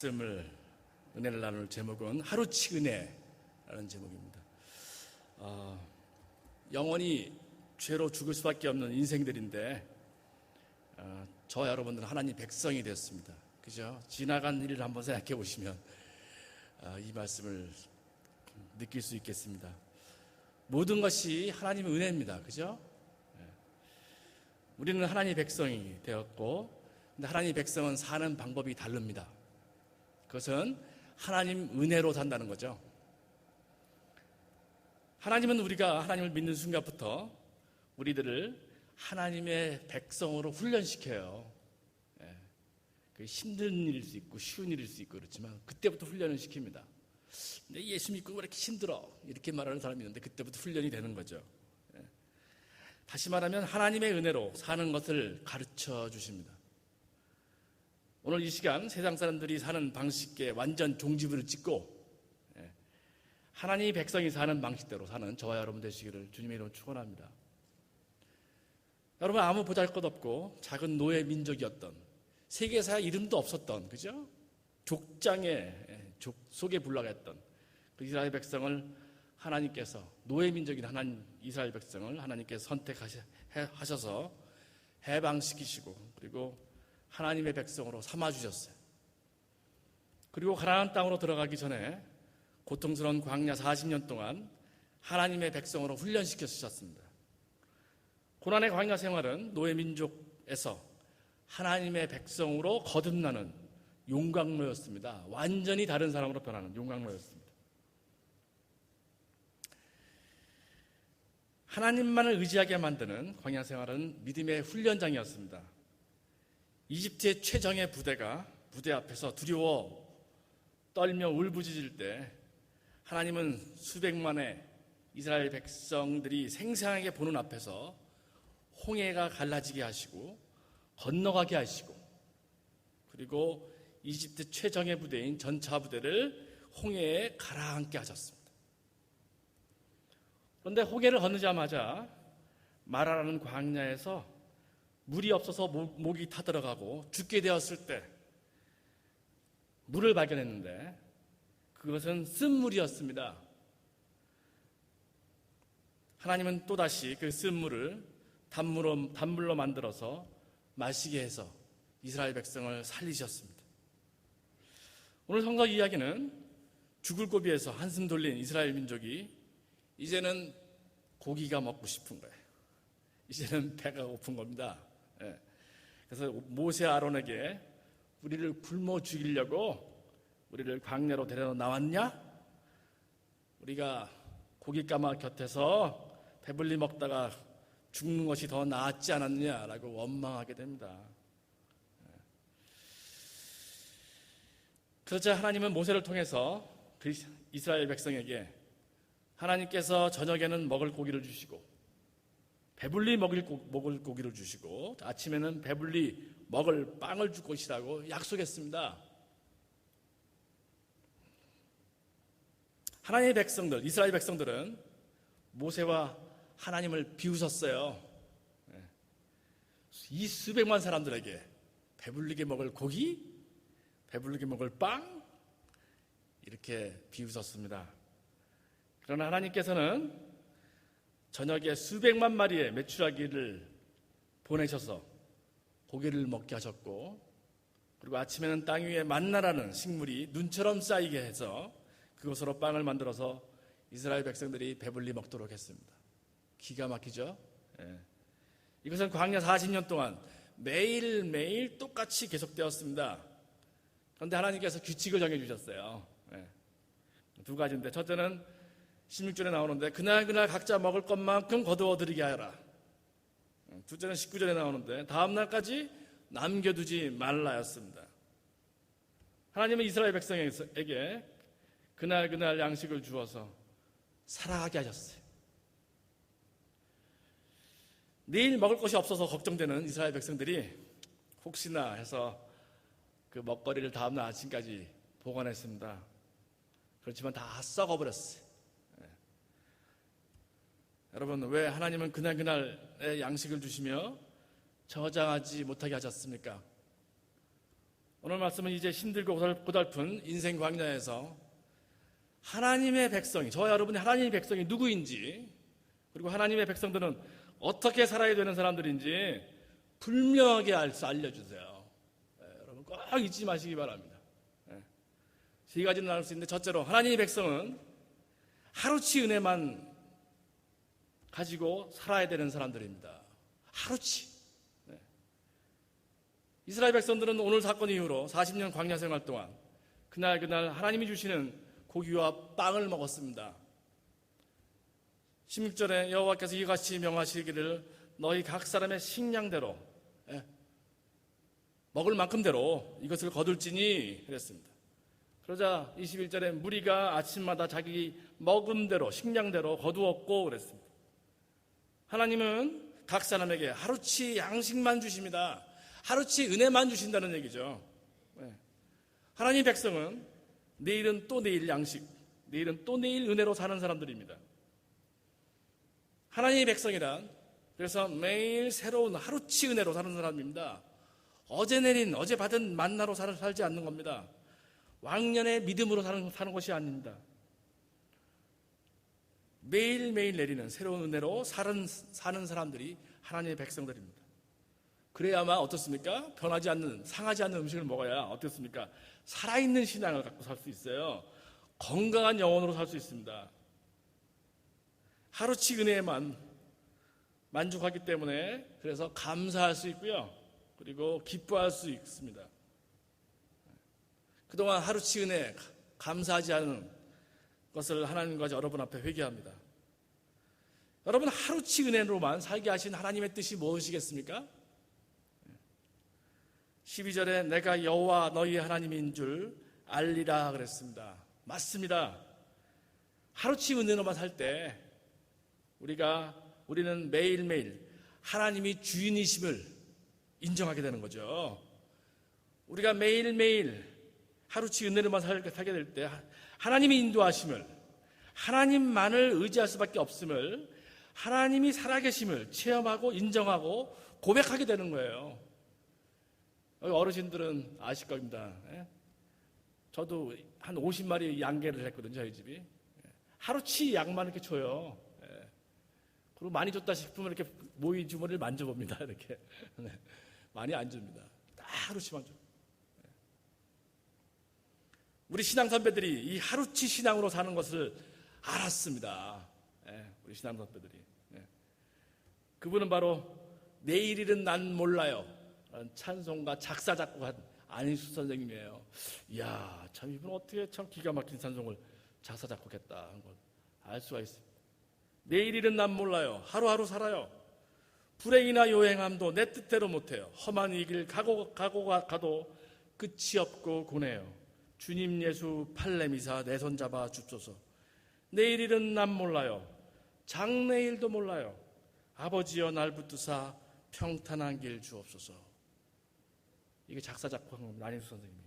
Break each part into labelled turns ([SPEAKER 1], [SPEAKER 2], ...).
[SPEAKER 1] 은혜를 나눌 제목은 하루치 은혜라는 제목입니다. 영원히 죄로 죽을 수밖에 없는 인생들인데 저와 여러분들은 하나님 백성이 되었습니다. 그죠? 지나간 일을 한번 생각해 보시면 이 말씀을 느낄 수 있겠습니다. 모든 것이 하나님의 은혜입니다. 그죠? 우리는 하나님의 백성이 되었고, 근데 하나님의 백성은 사는 방법이 다릅니다. 그것은 하나님 은혜로 산다는 거죠. 하나님은 우리가 하나님을 믿는 순간부터 우리들을 하나님의 백성으로 훈련시켜요. 그 힘든 일일 수 있고 쉬운 일일 수 있고 그렇지만 그때부터 훈련을 시킵니다. 근데 예수 믿고 왜 이렇게 힘들어? 이렇게 말하는 사람이 있는데 그때부터 훈련이 되는 거죠. 다시 말하면 하나님의 은혜로 사는 것을 가르쳐 주십니다. 오늘 이 시간 세상 사람들이 사는 방식에 완전 종지부를 찍고 하나님의 백성이 사는 방식대로 사는 저와 여러분 되시기를 주님의 이름으로 축원합니다. 여러분, 아무 보잘것없고 작은 노예 민족이었던, 세계사에 이름도 없었던, 그죠? 족 속에 불러갔던 그 이스라엘 백성을 하나님께서, 노예 민족인 이스라엘 백성을 하나님께서 선택하셔서 해방시키시고, 그리고 하나님의 백성으로 삼아주셨어요. 그리고 가나안 땅으로 들어가기 전에 고통스러운 광야 40년 동안 하나님의 백성으로 훈련시켜 주셨습니다. 고난의 광야 생활은 노예 민족에서 하나님의 백성으로 거듭나는 용광로였습니다. 완전히 다른 사람으로 변하는 용광로였습니다. 하나님만을 의지하게 만드는 광야 생활은 믿음의 훈련장이었습니다. 이집트의 최정예 부대 앞에서 두려워 떨며 울부짖을 때 하나님은 수백만의 이스라엘 백성들이 생생하게 보는 앞에서 홍해가 갈라지게 하시고 건너가게 하시고, 그리고 이집트 최정예 부대인 전차 부대를 홍해에 가라앉게 하셨습니다. 그런데 홍해를 건너자마자 마라라는 광야에서 물이 없어서 목이 타들어가고 죽게 되었을 때 물을 발견했는데 그것은 쓴물이었습니다. 하나님은 또다시 그 쓴물을 단물로 만들어서 마시게 해서 이스라엘 백성을 살리셨습니다. 오늘 성서 이야기는 죽을 고비에서 한숨 돌린 이스라엘 민족이 이제는 고기가 먹고 싶은 거예요. 이제는 배가 고픈 겁니다. 그래서 모세 아론에게 우리를 굶어 죽이려고 우리를 광야로 데려 나왔냐? 우리가 고깃가마 곁에서 배불리 먹다가 죽는 것이 더 나았지 않았느냐라고 원망하게 됩니다. 그러자 하나님은 모세를 통해서 그 이스라엘 백성에게 하나님께서 저녁에는 먹을 고기를 주시고 배불리 먹을 고기를 주시고 아침에는 배불리 먹을 빵을 줄 것이라고 약속했습니다. 하나님의 백성들, 이스라엘 백성들은 모세와 하나님을 비웃었어요. 이 수백만 사람들에게 배불리게 먹을 고기, 배불리게 먹을 빵, 이렇게 비웃었습니다. 그러나 하나님께서는 저녁에 수백만 마리의 메추라기를 보내셔서 고기를 먹게 하셨고, 그리고 아침에는 땅 위에 만나라는 식물이 눈처럼 쌓이게 해서 그것으로 빵을 만들어서 이스라엘 백성들이 배불리 먹도록 했습니다. 기가 막히죠? 이것은 광야 40년 동안 매일매일 똑같이 계속되었습니다. 그런데 하나님께서 규칙을 정해주셨어요. 두 가지인데, 첫째는 16절에 나오는데 그날 각자 먹을 것만큼 거두어 드리게 하라. 둘째는 19절에 나오는데 다음 날까지 남겨두지 말라였습니다. 하나님은 이스라엘 백성에게 그날 양식을 주어서 살아가게 하셨어요. 내일 먹을 것이 없어서 걱정되는 이스라엘 백성들이 혹시나 해서 그 먹거리를 다음날 아침까지 보관했습니다. 그렇지만 다 썩어버렸어요. 여러분, 왜 하나님은 그날의 양식을 주시며 저장하지 못하게 하셨습니까? 오늘 말씀은 이제 힘들고 고달픈 인생 광야에서 하나님의 백성이, 저와 여러분이 하나님의 백성이 누구인지, 그리고 하나님의 백성들은 어떻게 살아야 되는 사람들인지 분명하게 알려주세요. 여러분 꼭 잊지 마시기 바랍니다. 세 가지는 나눌 수 있는데, 첫째로 하나님의 백성은 하루치 은혜만 가지고 살아야 되는 사람들입니다. 하루치. 이스라엘 백성들은 오늘 사건 이후로 40년 광야 생활 동안 그날 하나님이 주시는 고기와 빵을 먹었습니다. 16절에 여호와께서 이같이 명하시기를 너희 각 사람의 식량대로, 먹을 만큼대로 이것을 거둘지니 그랬습니다. 그러자 21절에 무리가 아침마다 자기 먹음대로, 식량대로 거두었고 그랬습니다. 하나님은 각 사람에게 하루치 양식만 주십니다. 하루치 은혜만 주신다는 얘기죠. 하나님 백성은 내일은 또 내일 양식, 내일은 또 내일 은혜로 사는 사람들입니다. 하나님의 백성이란 그래서 매일 새로운 하루치 은혜로 사는 사람입니다. 어제 내린, 어제 받은 만나로 살지 않는 겁니다. 왕년의 믿음으로 사는 것이 아닙니다. 매일매일 내리는 새로운 은혜로 사는 사람들이 하나님의 백성들입니다. 그래야만 어떻습니까? 변하지 않는, 상하지 않는 음식을 먹어야 어떻습니까? 살아있는 신앙을 갖고 살 수 있어요. 건강한 영혼으로 살 수 있습니다. 하루치 은혜에만 만족하기 때문에 그래서 감사할 수 있고요. 그리고 기뻐할 수 있습니다. 그동안 하루치 은혜 감사하지 않은 것을 하나님과 여러분 앞에 회개합니다. 여러분, 하루치 은혜로만 살게 하신 하나님의 뜻이 무엇이겠습니까? 12절에 내가 여호와 너희 하나님인 줄 알리라 그랬습니다. 맞습니다. 하루치 은혜로만 살 때 우리는 매일매일 하나님이 주인이심을 인정하게 되는 거죠. 우리가 매일매일 하루치 은혜로만 살게 될 때 하나님이 인도하심을, 하나님만을 의지할 수밖에 없음을, 하나님이 살아계심을 체험하고 인정하고 고백하게 되는 거예요. 여기 어르신들은 아실 겁니다. 저도 한 50마리 양계를 했거든요, 저희 집이. 하루치 양만 이렇게 줘요. 그리고 많이 줬다 싶으면 이렇게 모이 주머니를 만져봅니다. 이렇게. 많이 안 줍니다. 딱 하루치만 줘. 우리 신앙 선배들이 이 하루치 신앙으로 사는 것을 알았습니다. 우리 신앙 선배들이. 그분은 바로 내일일은 난 몰라요. 찬송가 작사 작곡한 안희수 선생님이에요. 이야, 참 이분 어떻게 참 기가 막힌 찬송을 작사 작곡했다 하는 걸 알 수가 있어요. 내일일은 난 몰라요. 하루하루 살아요. 불행이나 요행함도 내 뜻대로 못해요. 험한 이 길 가도 끝이 없고 고뇌요. 주님 예수 팔레미사 내 손 잡아 줍소서. 내일일은 난 몰라요. 장래일도 몰라요. 아버지여 날 붙드사 평탄한 길 주옵소서. 이게 작사 작곡한 겁니다. 안희수 선생님이.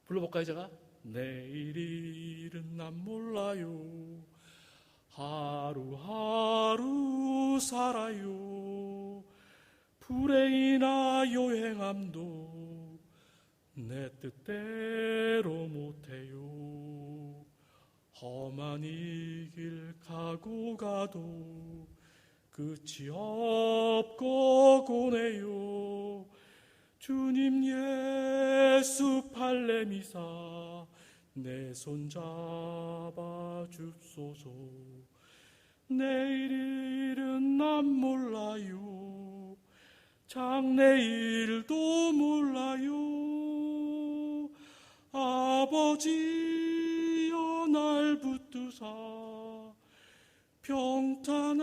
[SPEAKER 1] 불러볼까요, 제가? 내일일은 난 몰라요. 하루하루 살아요. 불행이나 요행함도 내 뜻대로 못해요. 험한 이 길 가도 끝이 없고 고뇌요. 주님 예수 팔레미사 내 손 잡아 줍소서. 내일일은 난 몰라요. 장래일도 몰라요. 아버지여 날 붙드사 평탄한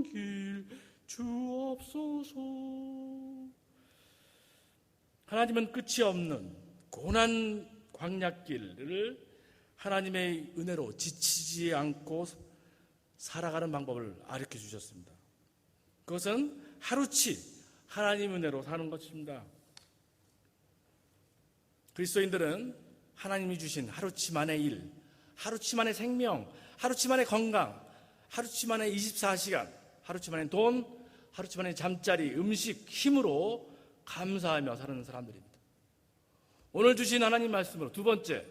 [SPEAKER 1] 길 주옵소서. 하나님은 끝이 없는 고난 광야길을 하나님의 은혜로 지치지 않고 살아가는 방법을 가르쳐 주셨습니다. 그것은 하루치 하나님 은혜로 사는 것입니다. 그리스도인들은 하나님이 주신 하루치만의 일, 하루치만의 생명, 하루치만의 건강, 하루치만의 24시간, 하루치만의 돈, 하루치만의 잠자리, 음식, 힘으로 감사하며 사는 사람들입니다. 오늘 주신 하나님 말씀으로 두 번째,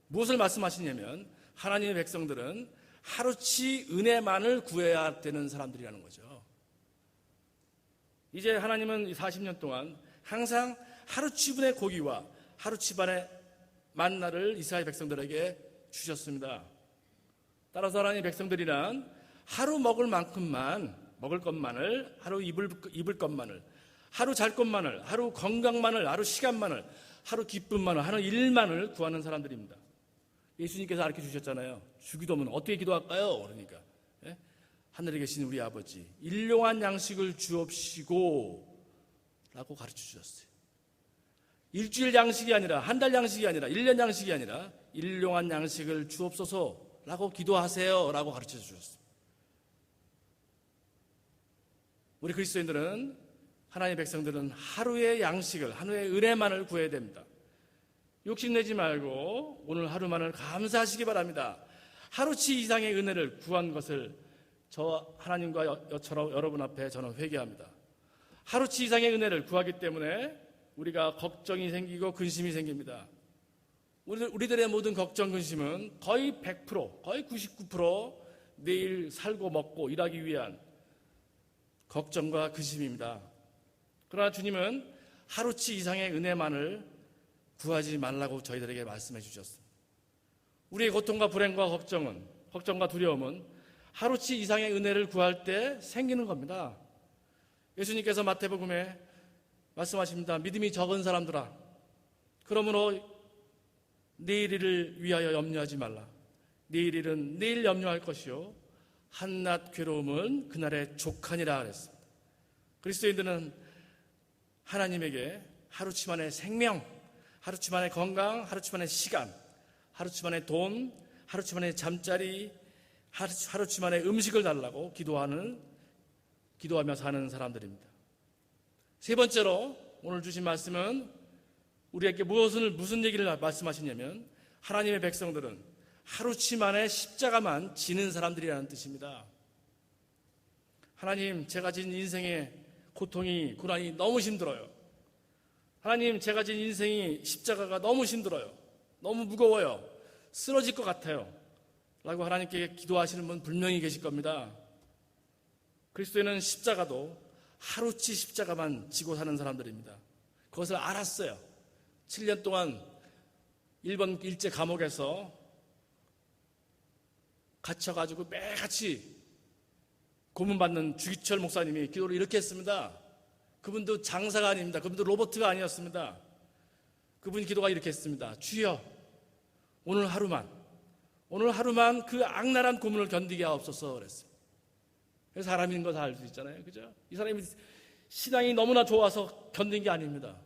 [SPEAKER 1] 무엇을 말씀하시냐면 하나님의 백성들은 하루치 은혜만을 구해야 되는 사람들이라는 거죠. 이제 하나님은 40년 동안 항상 하루치분의 고기와 하루치반의 만나를 이스라엘 백성들에게 주셨습니다. 따라서 하나님의 백성들이란 하루 먹을 만큼만, 먹을 것만을, 하루 입을 것만을, 하루 잘 것만을, 하루 건강만을, 하루 시간만을, 하루 기쁨만을, 하루 일만을 구하는 사람들입니다. 예수님께서 가르쳐 주셨잖아요. 주기도문 어떻게 기도할까요? 그러니까 하늘에 계신 우리 아버지, 일용할 양식을 주옵시고 라고 가르쳐 주셨어요. 일주일 양식이 아니라, 한 달 양식이 아니라, 1년 양식이 아니라 일용할 양식을 주옵소서 라고 기도하세요 라고 가르쳐 주셨어요. 우리 그리스도인들은, 하나님의 백성들은 하루의 양식을, 하루의 은혜만을 구해야 됩니다. 욕심내지 말고 오늘 하루만을 감사하시기 바랍니다. 하루치 이상의 은혜를 구한 것을 저 하나님과 여러분 앞에 저는 회개합니다. 하루치 이상의 은혜를 구하기 때문에 우리가 걱정이 생기고 근심이 생깁니다. 우리들의 모든 걱정, 근심은 거의 100%, 거의 99% 내일 살고 먹고 일하기 위한 걱정과 근심입니다. 그러나 주님은 하루치 이상의 은혜만을 구하지 말라고 저희들에게 말씀해 주셨습니다. 우리의 고통과 불행과 걱정과 두려움은 하루치 이상의 은혜를 구할 때 생기는 겁니다. 예수님께서 마태복음에 말씀하십니다. 믿음이 적은 사람들아, 그러므로 내일 일을 위하여 염려하지 말라. 내일 일은 내일 염려할 것이요 한낱 괴로움은 그날의 족하니라 그랬습니다. 그리스도인들은 하나님에게 하루치만의 생명, 하루치만의 건강, 하루치만의 시간, 하루치만의 돈, 하루치만의 잠자리, 하루치만의 음식을 달라고 기도하며 사는 사람들입니다. 세 번째로 오늘 주신 말씀은 우리에게 무슨 얘기를 말씀하시냐면 하나님의 백성들은 하루치만의 십자가만 지는 사람들이라는 뜻입니다. 하나님, 제가 진 인생의 고난이 너무 힘들어요. 하나님, 제가 진 인생이 십자가가 너무 힘들어요. 너무 무거워요. 쓰러질 것 같아요. 라고 하나님께 기도하시는 분 분명히 계실 겁니다. 그리스도인은 십자가도 하루치 십자가만 지고 사는 사람들입니다. 그것을 알았어요. 7년 동안 일본 일제 감옥에서 갇혀가지고 매같이 고문받는 주기철 목사님이 기도를 이렇게 했습니다. 그분도 장사가 아닙니다. 그분도 로봇가 아니었습니다. 그분이 기도가 이렇게 했습니다. 주여, 오늘 하루만 그 악랄한 고문을 견디게 하옵소서 그랬습니다. 그래서 사람인 거 다 알 수 있잖아요. 그죠? 이 사람이 신앙이 너무나 좋아서 견딘 게 아닙니다.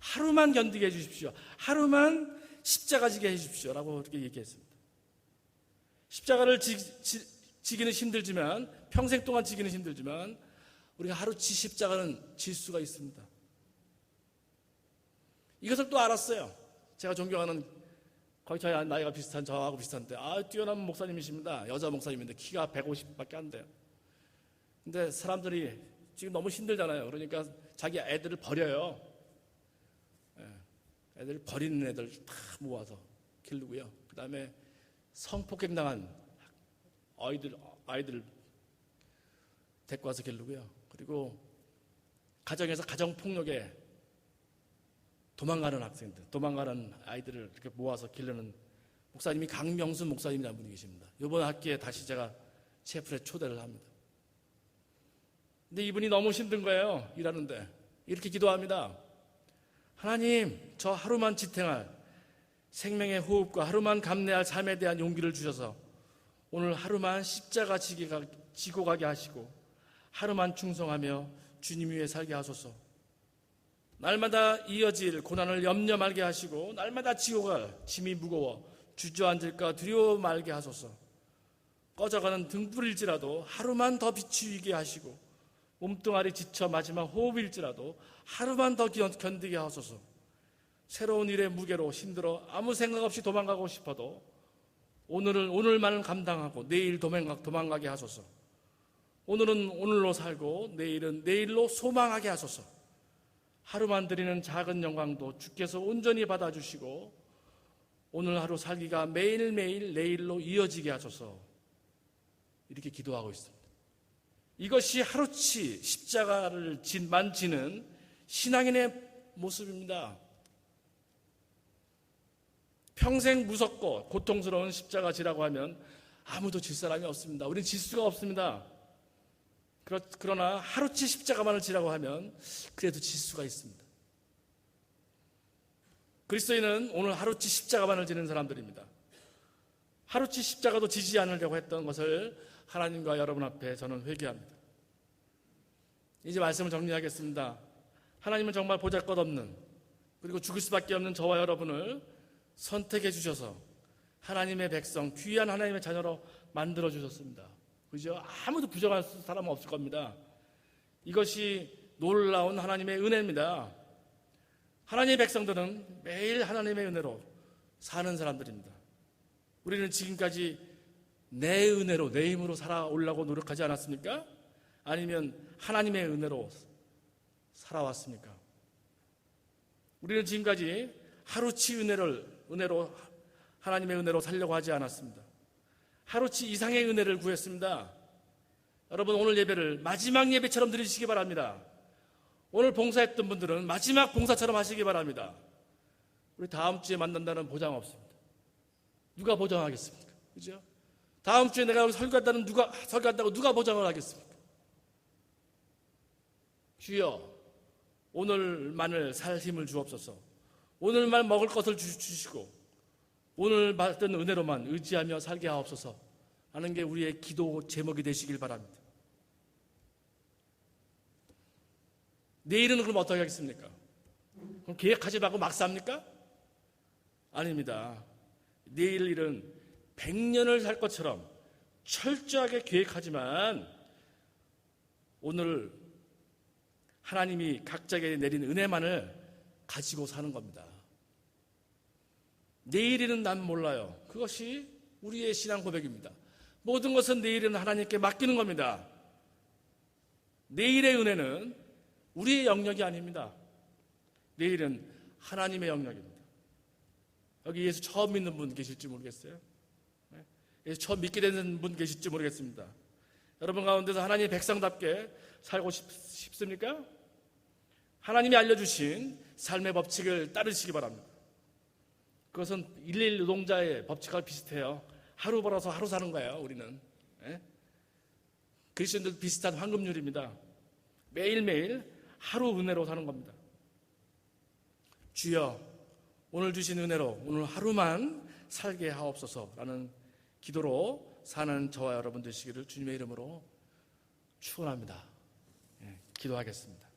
[SPEAKER 1] 하루만 견디게 해주십시오. 하루만 십자가 지게 해주십시오. 라고 그렇게 얘기했습니다. 십자가를 지기는 힘들지만, 평생 동안 지기는 힘들지만, 우리가 하루치 십자가는 질 수가 있습니다. 이것을 또 알았어요. 제가 존경하는 거의 저희 나이가 비슷한, 저하고 비슷한데, 뛰어난 목사님이십니다. 여자 목사님인데 키가 150밖에 안 돼요. 근데 사람들이 지금 너무 힘들잖아요. 그러니까 자기 애들을 버려요. 애들 버리는 애들 다 모아서 기르고요. 그 다음에 성폭행당한 아이들 데리고 와서 기르고요. 그리고 가정에서 가정폭력에 도망가는 아이들을 이렇게 모아서 기르는 목사님이 강명순 목사님이라는 분이 계십니다. 이번 학기에 다시 제가 체프에 초대를 합니다. 근데 이분이 너무 힘든 거예요. 일하는데. 이렇게 기도합니다. 하나님, 저 하루만 지탱할 생명의 호흡과 하루만 감내할 삶에 대한 용기를 주셔서 오늘 하루만 십자가 지고 가게 하시고 하루만 충성하며 주님 위에 살게 하소서. 날마다 이어질 고난을 염려 말게 하시고 날마다 지고 갈 짐이 무거워 주저앉을까 두려워 말게 하소서. 꺼져가는 등불일지라도 하루만 더 비추이게 하시고 몸뚱아리 지쳐 마지막 호흡일지라도 하루만 더 견디게 하소서. 새로운 일의 무게로 힘들어 아무 생각 없이 도망가고 싶어도 오늘만을 감당하고 내일 도망가게 하소서. 오늘은 오늘로 살고 내일은 내일로 소망하게 하소서. 하루만 드리는 작은 영광도 주께서 온전히 받아주시고 오늘 하루 살기가 매일매일 내일로 이어지게 하소서, 이렇게 기도하고 있습니다. 이것이 하루치 십자가를 지는 신앙인의 모습입니다. 평생 무섭고 고통스러운 십자가 지라고 하면 아무도 질 사람이 없습니다. 우리는 질 수가 없습니다. 그러나 하루치 십자가만을 지라고 하면 그래도 질 수가 있습니다. 그리스도인은 오늘 하루치 십자가만을 지는 사람들입니다. 하루치 십자가도 지지 않으려고 했던 것을 하나님과 여러분 앞에 저는 회개합니다. 이제 말씀을 정리하겠습니다. 하나님은 정말 보잘것없는, 그리고 죽을 수밖에 없는 저와 여러분을 선택해 주셔서 하나님의 백성, 귀한 하나님의 자녀로 만들어 주셨습니다. 그죠? 아무도 부정할 사람은 없을 겁니다. 이것이 놀라운 하나님의 은혜입니다. 하나님의 백성들은 매일 하나님의 은혜로 사는 사람들입니다. 우리는 지금까지 내 은혜로, 내 힘으로 살아오려고 노력하지 않았습니까? 아니면 하나님의 은혜로 살아왔습니까? 우리는 지금까지 하루치 은혜로 하나님의 은혜로 살려고 하지 않았습니다. 하루치 이상의 은혜를 구했습니다. 여러분, 오늘 예배를 마지막 예배처럼 드리시기 바랍니다. 오늘 봉사했던 분들은 마지막 봉사처럼 하시기 바랍니다. 우리 다음 주에 만난다는 보장 없습니다. 누가 보장하겠습니까? 그죠? 다음 주에 내가 설교한다고 누가 보장을 하겠습니까? 주여, 오늘만을 살 힘을 주옵소서. 오늘만 먹을 것을 주시고 오늘 받은 은혜로만 의지하며 살게 하옵소서 하는 게 우리의 기도 제목이 되시길 바랍니다. 내일은 그럼 어떻게 하겠습니까? 그럼 계획하지 말고 막 삽니까? 아닙니다. 내일 일은 100년을 살 것처럼 철저하게 계획하지만 오늘 하나님이 각자에게 내린 은혜만을 가지고 사는 겁니다. 내일은 난 몰라요. 그것이 우리의 신앙 고백입니다. 모든 것은 내일은 하나님께 맡기는 겁니다. 내일의 은혜는 우리의 영역이 아닙니다. 내일은 하나님의 영역입니다. 여기 예수 처음 믿는 분 계실지 모르겠어요. 예수 처음 믿게 되는 분 계실지 모르겠습니다. 여러분 가운데서 하나님의 백성답게 살고 싶습니까? 하나님이 알려주신 삶의 법칙을 따르시기 바랍니다. 그것은 일일 노동자의 법칙과 비슷해요. 하루 벌어서 하루 사는 거예요, 우리는. 그리스도인들 비슷한 황금률입니다. 매일매일 하루 은혜로 사는 겁니다. 주여, 오늘 주신 은혜로 오늘 하루만 살게 하옵소서라는 기도로 사는 저와 여러분 되시기를 주님의 이름으로 축원합니다. 기도하겠습니다.